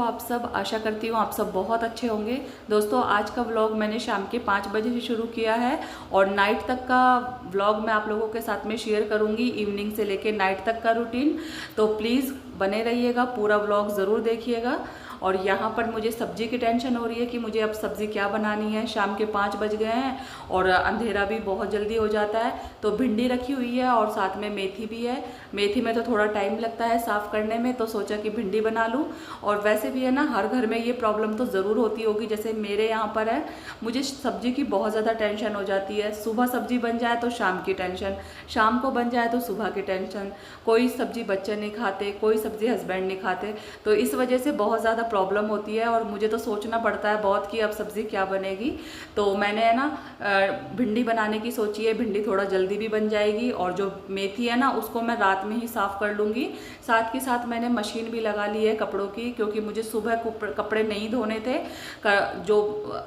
आप सब? आशा करती हूँ आप सब बहुत अच्छे होंगे। दोस्तों, आज का व्लॉग मैंने शाम के 5 बजे से शुरू किया है और नाइट तक का व्लॉग मैं आप लोगों के साथ में शेयर करूँगी, इवनिंग से लेके नाइट तक का रूटीन। तो प्लीज़ बने रहिएगा, पूरा व्लॉग ज़रूर देखिएगा। और यहाँ पर मुझे सब्जी की टेंशन हो रही है कि मुझे अब सब्ज़ी क्या बनानी है। शाम के 5 बज गए हैं और अंधेरा भी बहुत जल्दी हो जाता है। तो भिंडी रखी हुई है और साथ में मेथी भी है। मेथी में तो थोड़ा टाइम लगता है साफ़ करने में, तो सोचा कि भिंडी बना लूँ। और वैसे भी है ना, हर घर में ये प्रॉब्लम तो ज़रूर होती होगी, जैसे मेरे यहाँ पर है। मुझे सब्जी की बहुत ज़्यादा टेंशन हो जाती है। सुबह सब्जी बन जाए तो शाम की टेंशन, शाम को बन जाए तो सुबह की टेंशन। कोई सब्जी बच्चे नहीं खाते, कोई सब्जी हस्बैंड नहीं खाते, तो इस वजह से बहुत ज़्यादा प्रॉब्लम होती है और मुझे तो सोचना पड़ता है बहुत कि अब सब्ज़ी क्या बनेगी। तो मैंने है ना भिंडी बनाने की सोची है। भिंडी थोड़ा जल्दी भी बन जाएगी और जो मेथी है ना, उसको मैं रात में ही साफ़ कर लूँगी। साथ के साथ मैंने मशीन भी लगा ली है कपड़ों की, क्योंकि मुझे सुबह कपड़े नहीं धोने थे। जो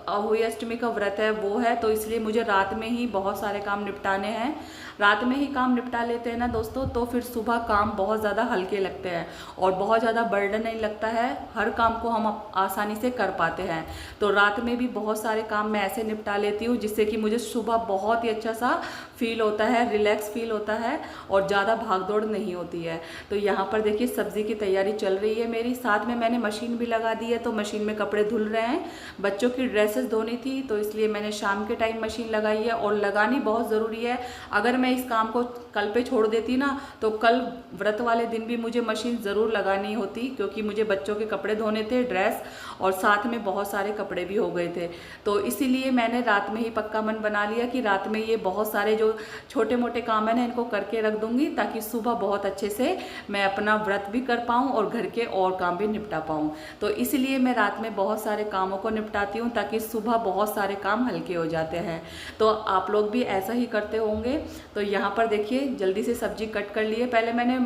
अहोई अष्टमी का व्रत है वो है, तो इसलिए मुझे रात में ही बहुत सारे काम निपटाने हैं। रात में ही काम निपटा लेते हैं ना दोस्तों, तो फिर सुबह काम बहुत ज़्यादा हल्के लगते हैं और बहुत ज़्यादा बर्डन नहीं लगता है। हर काम को हम आसानी से कर पाते हैं। तो रात में भी बहुत सारे काम मैं ऐसे निपटा लेती हूँ जिससे कि मुझे सुबह बहुत ही अच्छा सा फील होता है, रिलैक्स फील होता है और ज़्यादा भागदौड़ नहीं होती है। तो यहाँ पर देखिए सब्ज़ी की तैयारी चल रही है मेरी। साथ में मैंने मशीन भी लगा दी है, तो मशीन में कपड़े धुल रहे हैं। बच्चों की ड्रेसेस धोनी थी, तो इसलिए मैंने शाम के टाइम मशीन लगाई है और लगानी बहुत ज़रूरी है। अगर मैं इस काम को कल पे छोड़ देती ना, तो कल व्रत वाले दिन भी मुझे मशीन ज़रूर लगानी होती, क्योंकि मुझे बच्चों के कपड़े धोने थे, ड्रेस, और साथ में बहुत सारे कपड़े भी हो गए थे। तो इसीलिए मैंने रात में ही पक्का मन बना लिया कि रात में ये बहुत सारे जो छोटे मोटे काम है ना, इनको करके रख दूंगी, ताकि सुबह बहुत अच्छे से मैं अपना व्रत भी कर पाऊँ और घर के और काम भी निपटा पाऊँ। तो इसलिए मैं रात में बहुत सारे कामों को निपटाती हूँ, ताकि सुबह बहुत सारे काम हल्के हो जाते हैं। तो आप लोग भी ऐसा ही करते होंगे। तो यहाँ पर देखिए जल्दी से सब्जी कट कर लिए। पहले मैंने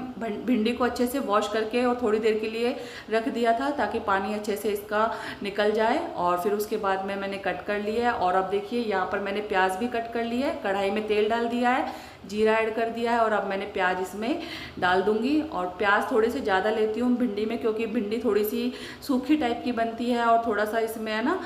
भिंडी को अच्छे से वॉश करके और थोड़ी देर के लिए रख दिया था, ताकि पानी अच्छे से इसका निकल जाए, और फिर उसके बाद में मैंने कट कर लिया है। और अब देखिए यहाँ पर मैंने प्याज भी कट कर लिया है। कढ़ाई में तेल डाल दिया है, जीरा ऐड कर दिया है और अब मैंने प्याज इसमें डाल दूंगी। और प्याज थोड़े से ज़्यादा लेती हूँ भिंडी में, क्योंकि भिंडी थोड़ी सी सूखी टाइप की बनती है और थोड़ा सा इसमें है ना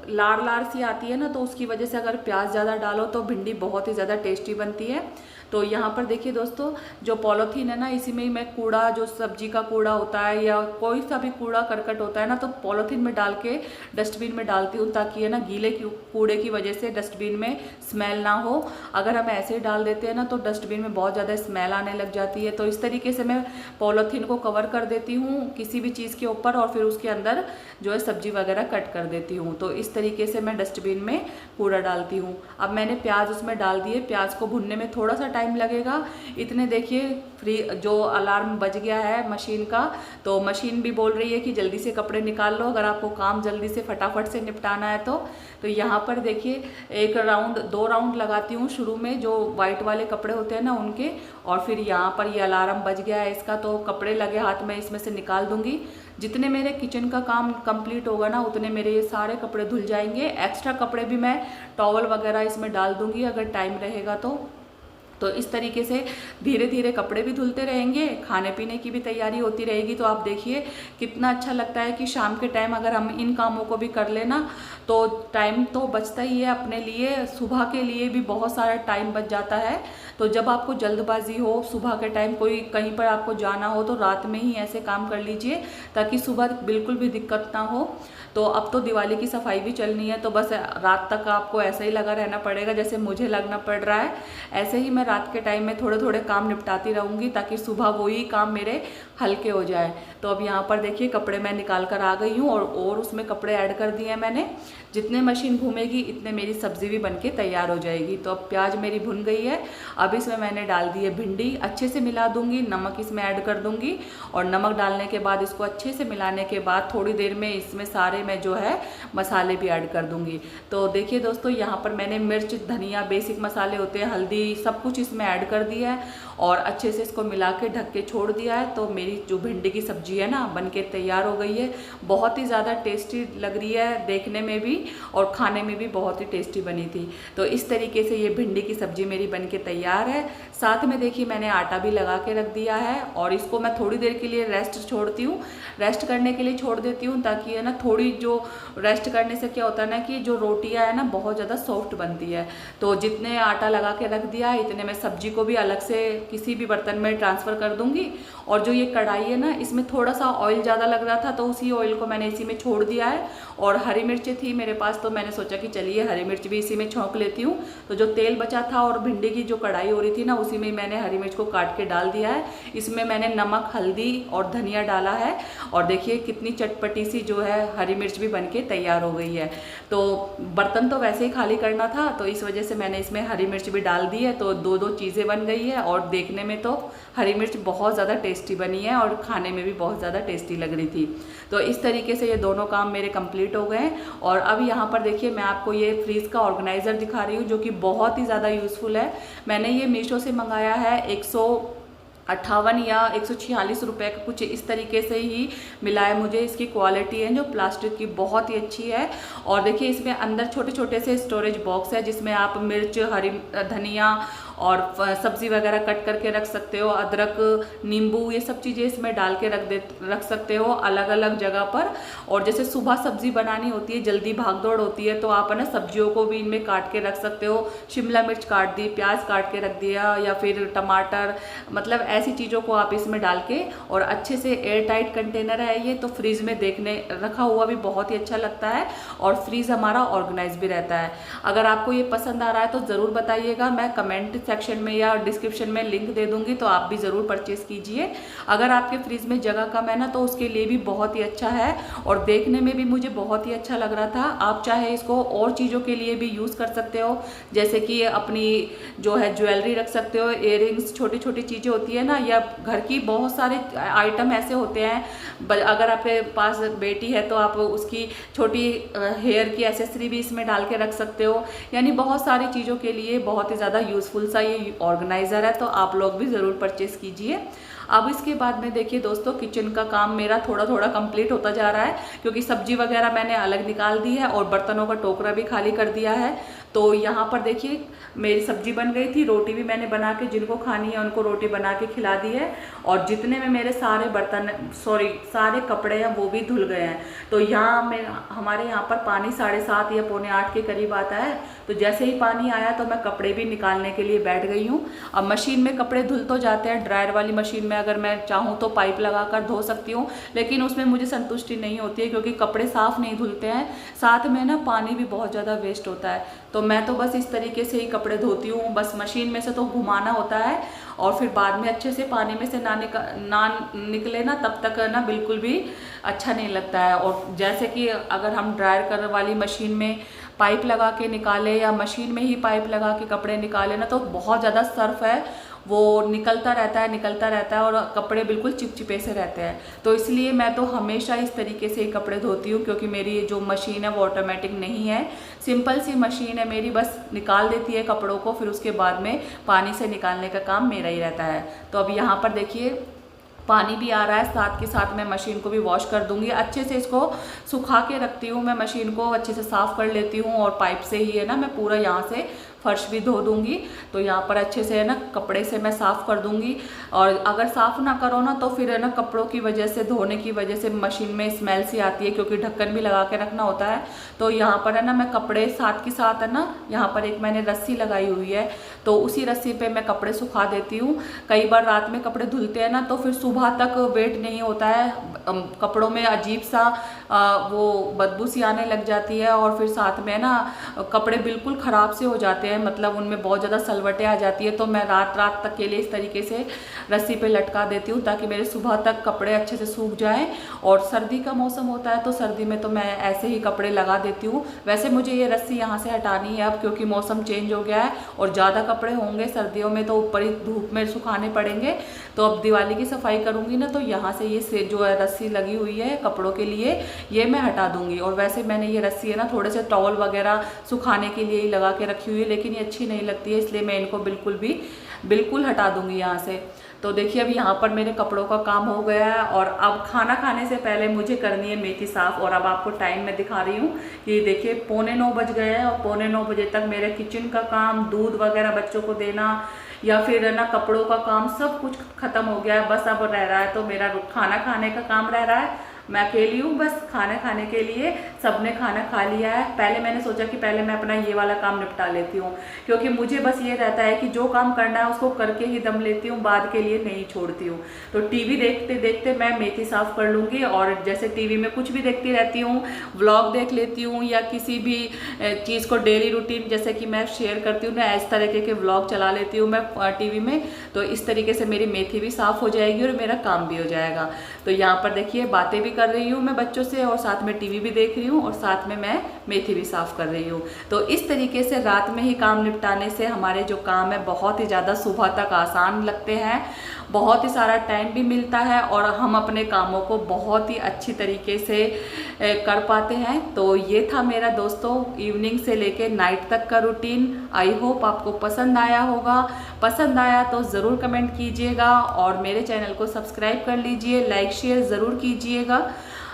लार लार सी आती है ना, तो उसकी वजह से अगर प्याज ज़्यादा डालो तो भिंडी बहुत ही ज़्यादा टेस्टी बनती है। तो यहाँ पर देखिए दोस्तों, जो पॉलीथीन है ना, इसी में ही मैं कूड़ा, जो सब्जी का कूड़ा होता है या कोई सा भी कूड़ा करकट होता है ना, तो पॉलीथीन में डाल के डस्टबिन में डालती हूँ, ताकि है ना गीले कूड़े की वजह से डस्टबिन में स्मेल ना हो। अगर हम ऐसे ही डाल देते हैं ना, तो डस्टबिन में बहुत ज़्यादा स्मेल आने लग जाती है। तो इस तरीके से मैं पॉलीथीन को कवर कर देती हूँ किसी भी चीज़ के ऊपर, और फिर उसके अंदर जो है सब्जी वगैरह कट कर देती हूँ। तो इस तरीके से मैं डस्टबिन में कूड़ा डालती हूँ। अब मैंने प्याज उसमें डाल दिए। प्याज को भुनने में थोड़ा सा टाइम लगेगा। इतने देखिए फ्री जो अलार्म बज गया है मशीन का, तो मशीन भी बोल रही है कि जल्दी से कपड़े निकाल लो, अगर आपको काम जल्दी से फटाफट से निपटाना है तो यहाँ पर देखिए 1 राउंड 2 राउंड लगाती हूँ शुरू में, जो वाइट वाले कपड़े होते हैं ना उनके। और फिर यहाँ पर ये अलार्म बज गया है इसका, तो कपड़े लगे हाथ में इसमें से निकाल दूंगी। जितने मेरे किचन का काम कंप्लीट होगा ना, उतने मेरे ये सारे कपड़े धुल जाएंगे। एक्स्ट्रा कपड़े भी मैं टॉवल वगैरह इसमें डाल दूंगी अगर टाइम रहेगा तो इस तरीके से धीरे धीरे कपड़े भी धुलते रहेंगे, खाने पीने की भी तैयारी होती रहेगी। तो आप देखिए कितना अच्छा लगता है कि शाम के टाइम अगर हम इन कामों को भी कर लेना, तो टाइम तो बचता ही है अपने लिए। सुबह के लिए भी बहुत सारा टाइम बच जाता है। तो जब आपको जल्दबाजी हो, सुबह के टाइम कोई कहीं पर आपको जाना हो, तो रात में ही ऐसे काम कर लीजिए, ताकि सुबह बिल्कुल भी दिक्कत ना हो। तो अब तो दिवाली की सफाई भी चलनी है, तो बस रात तक आपको ऐसे ही लगा रहना पड़ेगा जैसे मुझे लगना पड़ रहा है। ऐसे ही मैं रात के टाइम में थोड़े थोड़े काम निपटाती रहूँगी, ताकि सुबह वही काम मेरे हल्के हो जाए। तो अब यहाँ पर देखिए कपड़े मैं निकाल कर आ गई हूँ और उसमें कपड़े ऐड कर दिए हैं मैंने। जितने मशीन घूमेगी इतने मेरी सब्जी भी बनके तैयार हो जाएगी। तो अब प्याज मेरी भुन गई है। अब इसमें मैंने डाल दी है भिंडी, अच्छे से मिला दूंगी, नमक इसमें ऐड कर दूंगी। और नमक डालने के बाद इसको अच्छे से मिलाने के बाद थोड़ी देर में इसमें सारे सारे मैं जो है मसाले भी ऐड कर दूंगी। तो देखिए दोस्तों, यहाँ पर मैंने मिर्च, धनिया, बेसिक मसाले होते हैं, हल्दी, सब कुछ इसमें ऐड कर दिया है और अच्छे से इसको मिला के ढक के छोड़ दिया है। तो मेरी जो भिंडी की सब्जी है ना, बन के तैयार हो गई है। बहुत ही ज़्यादा टेस्टी लग रही है देखने में भी और खाने में भी बहुत ही टेस्टी बनी थी। तो इस तरीके से ये भिंडी की सब्जी मेरी बन के तैयार है। साथ में देखिए मैंने आटा भी लगा के रख दिया है और इसको मैं थोड़ी देर के लिए रेस्ट करने के लिए छोड़ देती हूँ, ताकि है ना थोड़ी जो रेस्ट करने से क्या होता है ना कि जो रोटियाँ है ना बहुत ज़्यादा सॉफ्ट बनती है। तो जितने आटा लगा के रख दिया है इतने मैं सब्जी को भी अलग से किसी भी बर्तन में ट्रांसफ़र कर दूंगी। और जो ये कढ़ाई है ना, इसमें थोड़ा सा ऑयल ज़्यादा लग रहा था तो उसी ऑयल को मैंने इसी में छोड़ दिया है। और हरी मिर्चें थी मेरे पास तो मैंने सोचा कि चलिए हरी मिर्च भी इसी में छौंक लेती हूँ। तो जो तेल बचा था और भिंडी की जो कढ़ाई हो रही थी ना, उसी में मैंने हरी मिर्च को काट के डाल दिया है। इसमें मैंने नमक, हल्दी और धनिया डाला है और देखिए कितनी चटपटी सी जो है हरी मिर्च भी बन के तैयार हो गई है। तो बर्तन तो वैसे ही खाली करना था तो इस वजह से मैंने इसमें हरी मिर्च भी डाल दी है। तो दो चीज़ें बन गई है और देखने में तो हरी मिर्च बहुत ज़्यादा टेस्टी बनी है और खाने में भी बहुत ज़्यादा टेस्टी लग रही थी। तो इस तरीके से ये दोनों काम मेरे कंप्लीट हो गए हैं। और अब यहाँ पर देखिए मैं आपको ये फ्रीज़ का ऑर्गेनाइज़र दिखा रही हूँ जो कि बहुत ही ज़्यादा यूज़फुल है। मैंने ये मीशो से मंगाया है, 158 या 146 रुपये का कुछ इस तरीके से ही मिला है मुझे। इसकी क्वालिटी है जो प्लास्टिक की बहुत ही अच्छी है। और देखिए इसमें अंदर छोटे छोटे से स्टोरेज बॉक्स है जिसमें आप मिर्च, हरी धनिया और सब्ज़ी वगैरह कट करके रख सकते हो, अदरक, नींबू, ये सब चीज़ें इसमें डाल के रख सकते हो अलग अलग जगह पर। और जैसे सुबह सब्ज़ी बनानी होती है, जल्दी भागदौड़ होती है, तो आप है ना सब्जियों को भी इनमें काट के रख सकते हो। शिमला मिर्च काट दी, प्याज काट के रख दिया या फिर टमाटर, मतलब ऐसी चीज़ों को आप इसमें डाल के, और अच्छे से एयर टाइट कंटेनर है ये, तो फ्रीज में देखने रखा हुआ भी बहुत ही अच्छा लगता है और फ्रीज हमारा ऑर्गेनाइज भी रहता है। अगर आपको ये पसंद आ रहा है तो ज़रूर बताइएगा, मैं कमेंट सेक्शन में या डिस्क्रिप्शन में लिंक दे दूंगी, तो आप भी ज़रूर परचेज़ कीजिए। अगर आपके फ्रीज में जगह कम है ना तो उसके लिए भी बहुत ही अच्छा है और देखने में भी मुझे बहुत ही अच्छा लग रहा था। आप चाहे इसको और चीज़ों के लिए भी यूज़ कर सकते हो, जैसे कि अपनी जो है ज्वेलरी रख सकते हो, इयररिंग्स, छोटी छोटी चीज़ें होती है ना, या घर की बहुत सारे आइटम ऐसे होते हैं। अगर आपके पास बेटी है तो आप उसकी छोटी हेयर की एसेसरी भी इसमें डाल के रख सकते हो। यानी बहुत सारी चीज़ों के लिए बहुत ही ज़्यादा यूज़फुल सा ये ऑर्गेनाइज़र है, तो आप लोग भी ज़रूर परचेज़ कीजिए। अब इसके बाद में देखिए दोस्तों, किचन का काम मेरा थोड़ा थोड़ा कंप्लीट होता जा रहा है, क्योंकि सब्जी वगैरह मैंने अलग निकाल दी है और बर्तनों का टोकरा भी खाली कर दिया है। तो यहाँ पर देखिए मेरी सब्जी बन गई थी, रोटी भी मैंने बना के, जिनको खानी है उनको रोटी बना के खिला दी है। और जितने में मेरे सारे सारे कपड़े हैं वो भी धुल गए हैं। तो हमारे यहाँ पर पानी 7:30 या 7:45 के करीब आता है। तो जैसे ही पानी आया तो मैं कपड़े भी निकालने के लिए बैठ गई हूँ। अब मशीन में कपड़े धुल तो जाते हैं, ड्रायर वाली मशीन में अगर मैं चाहूँ तो पाइप लगाकर धो सकती हूँ, लेकिन उसमें मुझे संतुष्टि नहीं होती है क्योंकि कपड़े साफ नहीं धुलते हैं, साथ में ना पानी भी बहुत ज़्यादा वेस्ट होता है। तो मैं तो बस इस तरीके से ही कपड़े धोती हूँ, बस मशीन में से तो घुमाना होता है और फिर बाद में अच्छे से पानी में से ना निकले ना, तब तक ना बिल्कुल भी अच्छा नहीं लगता है। और जैसे कि अगर हम ड्रायर कर वाली मशीन में पाइप लगा के निकाले या मशीन में ही पाइप लगा के कपड़े निकाले ना, तो बहुत ज़्यादा सर्फ है वो निकलता रहता है और कपड़े बिल्कुल चिपचिपे से रहते हैं। तो इसलिए मैं तो हमेशा इस तरीके से ही कपड़े धोती हूँ, क्योंकि मेरी जो मशीन है वो ऑटोमेटिक नहीं है, सिंपल सी मशीन है मेरी, बस निकाल देती है कपड़ों को, फिर उसके बाद में पानी से निकालने का काम मेरा ही रहता है। तो अब यहाँ पर देखिए पानी भी आ रहा है, साथ के साथ मैं मशीन को भी वॉश कर दूंगी। अच्छे से इसको सुखा के रखती हूँ, मैं मशीन को अच्छे से साफ़ कर लेती हूँ और पाइप से ही है ना मैं पूरा यहाँ से फर्श भी धो दूंगी। तो यहाँ पर अच्छे से है ना कपड़े से मैं साफ़ कर दूंगी। और अगर साफ़ ना करो ना तो फिर है ना कपड़ों की वजह से, धोने की वजह से मशीन में स्मेल सी आती है, क्योंकि ढक्कन भी लगा के रखना होता है। तो यहाँ पर है ना मैं कपड़े साथ के साथ है ना, यहाँ पर एक मैंने रस्सी लगाई हुई है, तो उसी रस्सी पे मैं कपड़े सुखा देती हूँ। कई बार रात में कपड़े धुलते हैं ना तो फिर सुबह तक वेट नहीं होता है, कपड़ों में अजीब सा वो बदबू सी आने लग जाती है और फिर साथ में ना कपड़े बिल्कुल ख़राब से हो जाते हैं। हैं, मतलब उनमें बहुत ज़्यादा सलवटें आ जाती है, तो मैं रात रात तक के लिए इस तरीके से रस्सी पे लटका देती हूँ ताकि मेरे सुबह तक कपड़े अच्छे से सूख जाएं। और सर्दी का मौसम होता है तो सर्दी में तो मैं ऐसे ही कपड़े लगा देती हूँ। वैसे मुझे ये रस्सी यहाँ से हटानी है अब, क्योंकि मौसम चेंज हो गया है और ज़्यादा कपड़े होंगे सर्दियों में तो ऊपर ही धूप में सुखाने पड़ेंगे। तो अब दिवाली की सफाई करूँगी ना, तो यहाँ से ये जो है रस्सी लगी हुई है कपड़ों के लिए, ये मैं हटा दूंगी। और वैसे मैंने ये रस्सी है ना थोड़े से टॉवल वगैरह सुखाने के लिए ही लगा के रखी हुई है, लेकिन ये अच्छी नहीं लगती है, इसलिए मैं इनको बिल्कुल हटा दूंगी यहाँ से। तो देखिए अभी यहाँ पर मेरे कपड़ों का काम हो गया है और अब खाना खाने से पहले मुझे करनी है मेथी साफ। और अब आपको टाइम मैं दिखा रही हूँ कि देखिए 8:45 बज गए हैं और 8:45 बजे तक मेरे किचन का काम, दूध वगैरह बच्चों को देना या फिर है ना कपड़ों का काम, सब कुछ खत्म हो गया है। बस अब रह रहा है तो मेरा खाना खाने का काम रह रहा है। मैं अकेली हूँ बस खाना खाने के लिए, सबने खाना खा लिया है। पहले मैंने सोचा कि पहले मैं अपना ये वाला काम निपटा लेती हूँ, क्योंकि मुझे बस ये रहता है कि जो काम करना है उसको करके ही दम लेती हूँ, बाद के लिए नहीं छोड़ती हूँ। तो टीवी देखते देखते मैं मेथी साफ कर लूँगी। और जैसे टीवी में कुछ भी देखती रहती हूँ, व्लॉग देख लेती हूँ या किसी भी चीज़ को डेली रूटीन जैसे कि मैं शेयर करती हूँ ना, इस तरीके के व्लॉग चला लेती हूँ मैं टीवी में। तो इस तरीके से मेरी मेथी भी साफ़ हो जाएगी और मेरा काम भी हो जाएगा। तो यहाँ पर देखिए बातें भी कर रही हूँ मैं बच्चों से और साथ में टीवी भी देख रही हूँ और साथ में मैं मेथी भी साफ कर रही हूँ। तो इस तरीके से रात में ही काम निपटाने से हमारे जो काम है बहुत ही ज़्यादा सुबह तक आसान लगते हैं, बहुत ही सारा टाइम भी मिलता है और हम अपने कामों को बहुत ही अच्छी तरीके से कर पाते हैं। तो ये था मेरा दोस्तों इवनिंग से लेके नाइट तक का रूटीन। आई होप आपको पसंद आया होगा। पसंद आया तो ज़रूर कमेंट कीजिएगा और मेरे चैनल को सब्सक्राइब कर लीजिए, लाइक शेयर ज़रूर कीजिएगा।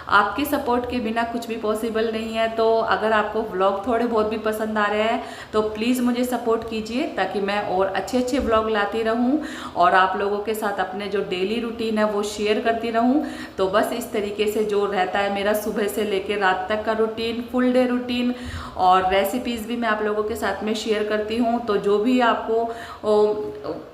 आपके सपोर्ट के बिना कुछ भी पॉसिबल नहीं है। तो अगर आपको व्लॉग थोड़े बहुत भी पसंद आ रहे हैं तो प्लीज़ मुझे सपोर्ट कीजिए ताकि मैं और अच्छे अच्छे व्लॉग लाती रहूं और आप लोगों के साथ अपने जो डेली रूटीन है वो शेयर करती रहूं। तो बस इस तरीके से जो रहता है मेरा सुबह से लेकर रात तक का रूटीन, फुल डे रूटीन और रेसिपीज़ भी मैं आप लोगों के साथ में शेयर करती हूँ। तो जो भी आपको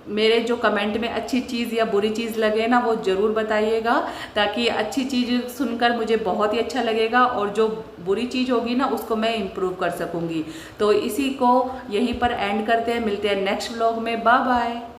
मेरे जो कमेंट में अच्छी चीज़ या बुरी चीज़ लगे ना वो ज़रूर बताइएगा, ताकि अच्छी चीज़ सुनकर मुझे बहुत ही अच्छा लगेगा और जो बुरी चीज़ होगी ना उसको मैं इम्प्रूव कर सकूँगी। तो इसी को यहीं पर एंड करते हैं, मिलते हैं नेक्स्ट व्लॉग में। Bye bye.